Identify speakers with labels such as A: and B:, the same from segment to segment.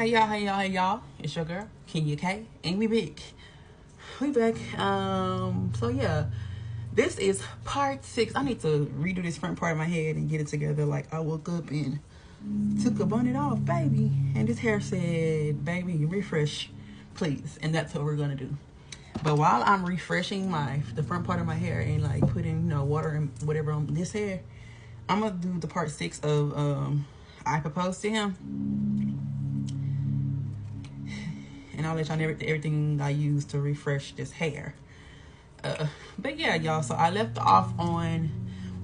A: Hey y'all. It's your girl, Kenya K, and we back. We back. So yeah, this is part 6. I need to redo this front part of my head and get it together. Like I woke up and took a bonnet off, baby, and this hair said, "Baby, refresh, please." And that's what we're gonna do. But while I'm refreshing the front part of my hair and like putting water and whatever on this hair, I'm gonna do the part 6 of I proposed to him. And I'll let y'all know everything I use to refresh this hair. But yeah, y'all. So I left off on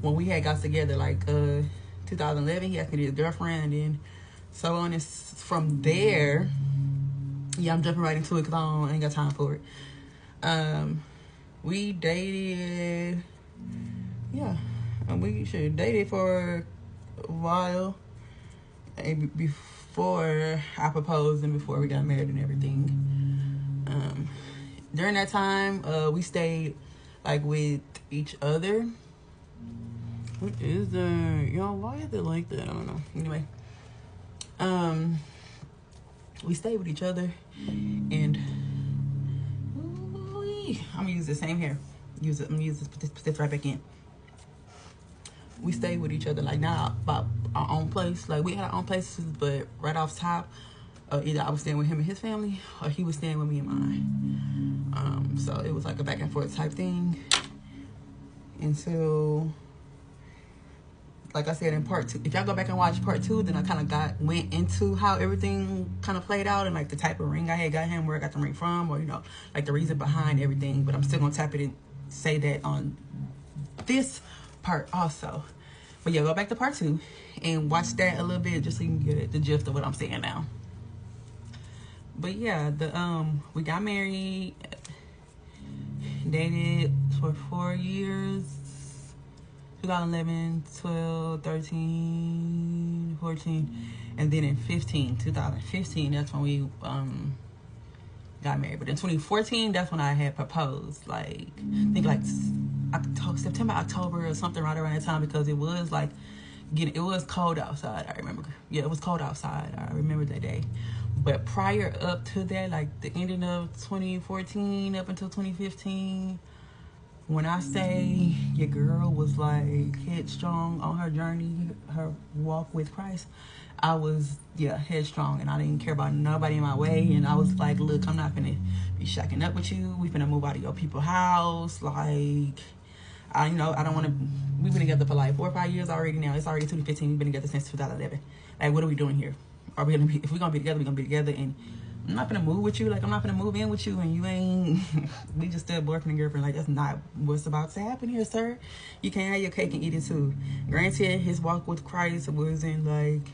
A: when we had got together, like 2011. He asked me to be his girlfriend, and then so on. And from there, yeah, I'm jumping right into it because I ain't got time for it. We dated. Yeah, we should dated for a while. Before I proposed and before we got married and everything. During that time, we stayed like with each other. What is that? Y'all, why is it like that? I don't know. Anyway, we stayed with each other, and I'm gonna use the same hair. I'm gonna use this, put this right back in. We stayed with each other like now about our own place. Like we had our own places, but right off top, either I was staying with him and his family, or he was staying with me and mine. So it was like a back and forth type thing until, like I said in part 2. If y'all go back and watch part 2, then I kind of went into how everything kind of played out and like the type of ring I had got him, where I got the ring from, or like the reason behind everything. But I'm still gonna tap it and say that on this part also. But yeah, go back to part 2 and watch that a little bit just so you can get the gist of what I'm saying now. But yeah, we got married, dated for 4 years, 2011, 12, 13, 14, and then in 2015, that's when we got married. But in 2014, that's when I had proposed. Like, I think like September, October, or something right around that time, because it was like it was cold outside. I remember. Yeah, it was cold outside. I remember that day. But prior up to that, like the ending of 2014 up until 2015, when I say your girl was like headstrong on her journey, her walk with Christ, I was, headstrong, and I didn't care about nobody in my way. And I was like, look, I'm not gonna be shacking up with you. We finna move out of your people's house. Like, I don't want to. We've been together for like 4 or 5 years already now. It's already 2015. We've been together since 2011. Like, what are we doing here? Are we gonna be? If we're gonna be together, we're gonna be together. And I'm not gonna move with you. Like, I'm not gonna move in with you, and you ain't. We just still boyfriend and girlfriend. Like, that's not what's about to happen here, sir. You can't have your cake and eat it too. Granted, his walk with Christ wasn't like.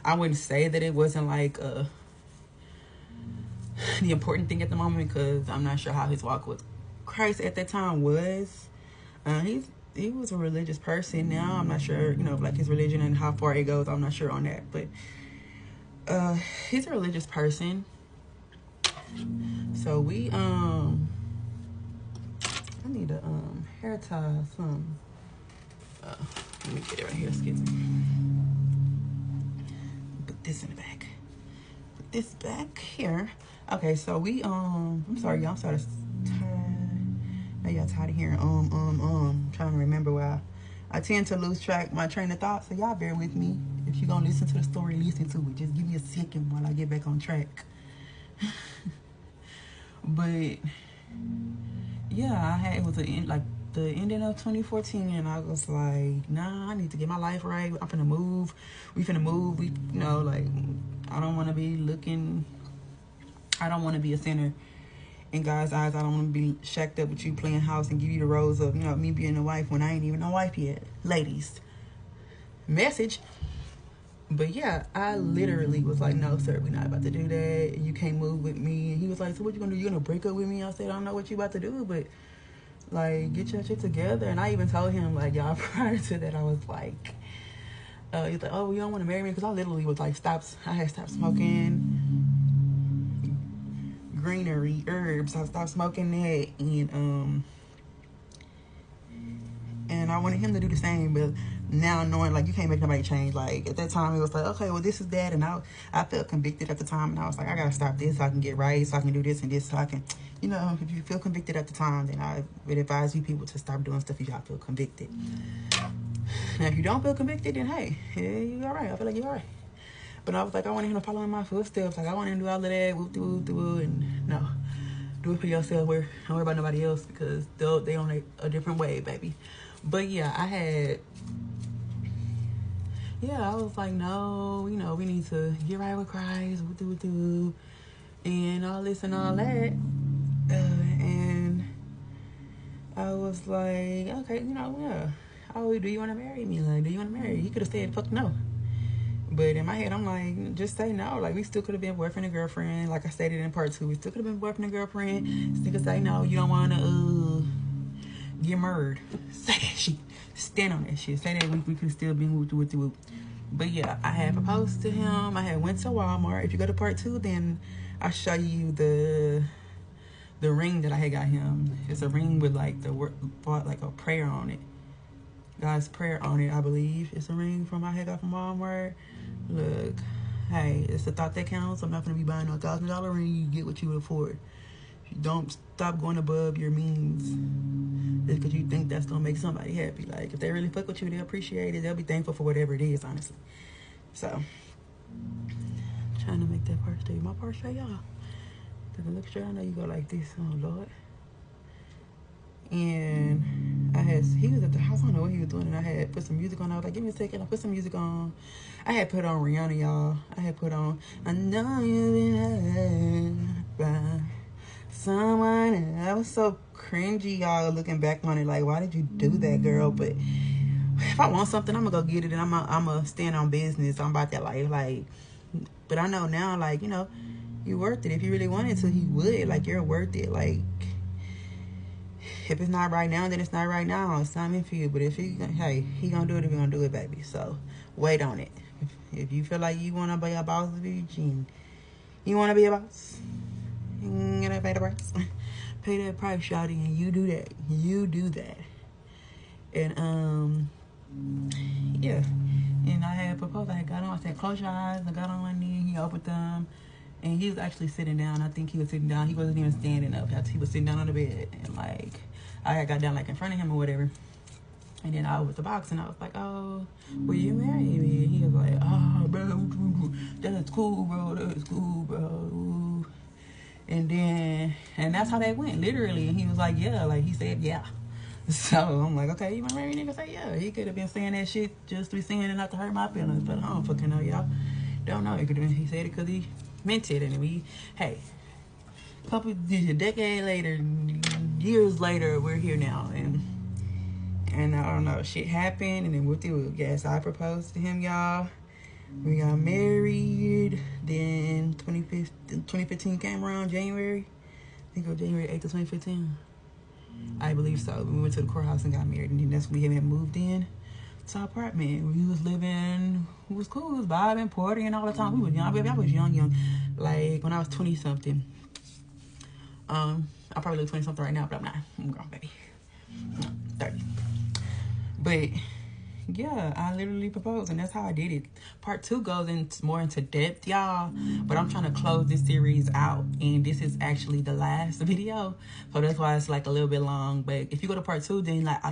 A: I wouldn't say that it wasn't like the important thing at the moment, because I'm not sure how his walk with Christ at that time was. He was a religious person. Now I'm not sure, like his religion and how far it goes. I'm not sure on that, but he's a religious person. So we I need a hair tie or something. Let me get it right here. Excuse me. Put this in the back. Put this back here. Okay, so we I'm sorry, y'all. I'm sorry to now y'all tired of hearing trying to remember where I tend to lose my train of thought. So y'all bear with me. If you're gonna listen to the story, listen to it. Just give me a second while I get back on track. But yeah, it was the ending of 2014, and I was like, nah, I need to get my life right. I'm finna move. We finna move. We like, I don't want to be looking. I don't want to be a sinner in God's eyes. I don't want to be shacked up with you playing house and give you the roles of me being a wife when I ain't even a wife yet. Ladies, message. But yeah, I literally was like, no, sir, we're not about to do that. You can't move with me. And he was like, so what you gonna do? You gonna break up with me? I said, I don't know what you about to do, but like, get your shit together. And I even told him, like, y'all, prior to that, I was like, he's like, oh, you don't want to marry me? Because I literally was like, I had stopped smoking greenery herbs. I stopped smoking that, and I wanted him to do the same. But now knowing like you can't make nobody change. Like at that time it was like, okay, well this is that, and I felt convicted at the time, and I was like, I gotta stop this so I can get right, so I can do this and this, so I can, you know, if you feel convicted at the time, then I would advise you people to stop doing stuff if y'all feel convicted. Now if you don't feel convicted, then hey, yeah, you all right. I feel like you're all right. But I was like, I want him to follow in my footsteps. Like I want him to do all of that, whoop, and no, do it for yourself. Don't worry about nobody else, because they on a different way, baby. But yeah, I was like, no, you know, we need to get right with Christ, and all this and all that. And I was like, okay, you know, yeah. Oh, do you want to marry me? Like, do you want to marry? He could have said, fuck no. But in my head, I'm like, just say no. Like, we still could have been boyfriend and girlfriend. Like I stated in part 2, we still could have been boyfriend and girlfriend. Still could say no, you don't want to get murdered. Say that shit. Stand on that shit. Say that we could still be whoop. But yeah, I had proposed to him. I had went to Walmart. If you go to part 2, then I'll show you the ring that I had got him. It's a ring with like the word, like a prayer on it. God's prayer on it, I believe. It's a ring from I had got from Walmart. Look, hey, it's the thought that counts. I'm not gonna be buying no $1,000 ring. You get what you afford. You don't stop going above your means just because you think that's gonna make somebody happy. Like if they really fuck with you, they'll appreciate it. They'll be thankful for whatever it is, honestly. So I'm trying to make that part straight. My part straight, y'all. Cause it looks straight. I know you go like this. Oh Lord. And he was at the house. I don't know what he was doing, and I had put some music on. I was like, give me a second. I put some music on. I had put on Rihanna, y'all. I had put on, I know you've been hurt by someone. And I was so cringy, y'all, looking back on it. Like, why did you do that, girl? But if I want something, I'm gonna go get it, and I'm gonna stand on business. I'm about that life. Like, but I know now, like, you know, you're worth it. If you really wanted to, you would. Like, you're worth it. Like, if it's not right now, then it's not right now. It's not meant for you. But if he gonna do it if he gonna do it, baby. So wait on it. If you feel like you wanna be a boss, you wanna be a boss, you gotta pay the price. Pay that price, shawty, and you do that. You do that. And yeah. And I had proposed. I had got on. I said, close your eyes. I got on my knee. He opened them. And he was actually sitting down. I think he was sitting down. He wasn't even standing up. He was sitting down on the bed. And, like, I got down, like, in front of him or whatever. And then I was the box, and I was like, oh, will you marry me? And he was like, oh, bro, that's cool, bro. That's cool, bro. And that's how that went, literally. And he was like, yeah. Like, he said, yeah. So I'm like, okay, you want to marry me? Nigga say, yeah. He could have been saying that shit just to be saying it not to hurt my feelings. But I don't fucking know, y'all. Don't know. It could have been, he said it because he meant it, and a decade later, years later, we're here now, and I don't know, shit happened, and then whoop-de-whoop, yes, I proposed to him, y'all. We got married. Then 2015 came around, January. I think it was January 8th of 2015. I believe so. We went to the courthouse and got married, and then that's when we had moved in to our apartment. We was living, it was cool, it was vibing, partying all the time. We was young, baby. I was young. Like, when I was 20-something. I probably look 20-something right now, but I'm not. I'm grown, baby. No, 30. But, yeah, I literally proposed, and that's how I did it. Part 2 goes more into depth, y'all. But I'm trying to close this series out, and this is actually the last video. So that's why it's, like, a little bit long. But if you go to part 2, then, like,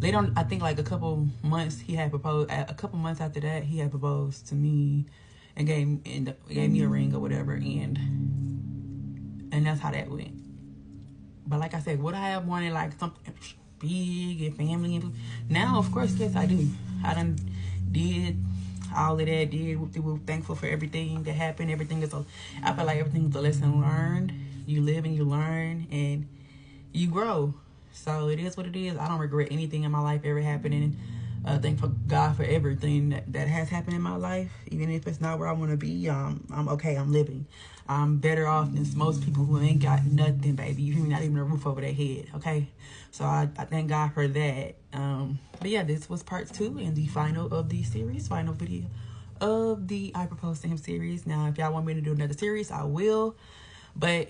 A: later on, I think like a couple months he had proposed. A couple months after that, he had proposed to me and gave me a ring or whatever, and that's how that went. But like I said, would I have wanted like something big and family? And now, of course, yes, I do. I done did all of that. We're thankful for everything that happened. I feel like everything's a lesson learned. You live and you learn and you grow. So it is what it is. I don't regret anything in my life ever happening. Thank God for everything that has happened in my life. Even if it's not where I want to be, I'm okay. I'm living. I'm better off than most people who ain't got nothing, baby. You hear me? Not even a roof over their head, okay? So I thank God for that. But yeah, this was part 2 and the final of the series, final video of the I Proposed to Him series. Now, if y'all want me to do another series, I will. But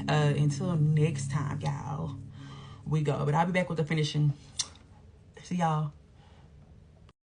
A: until next time, y'all, we go. But I'll be back with the finishing. See y'all.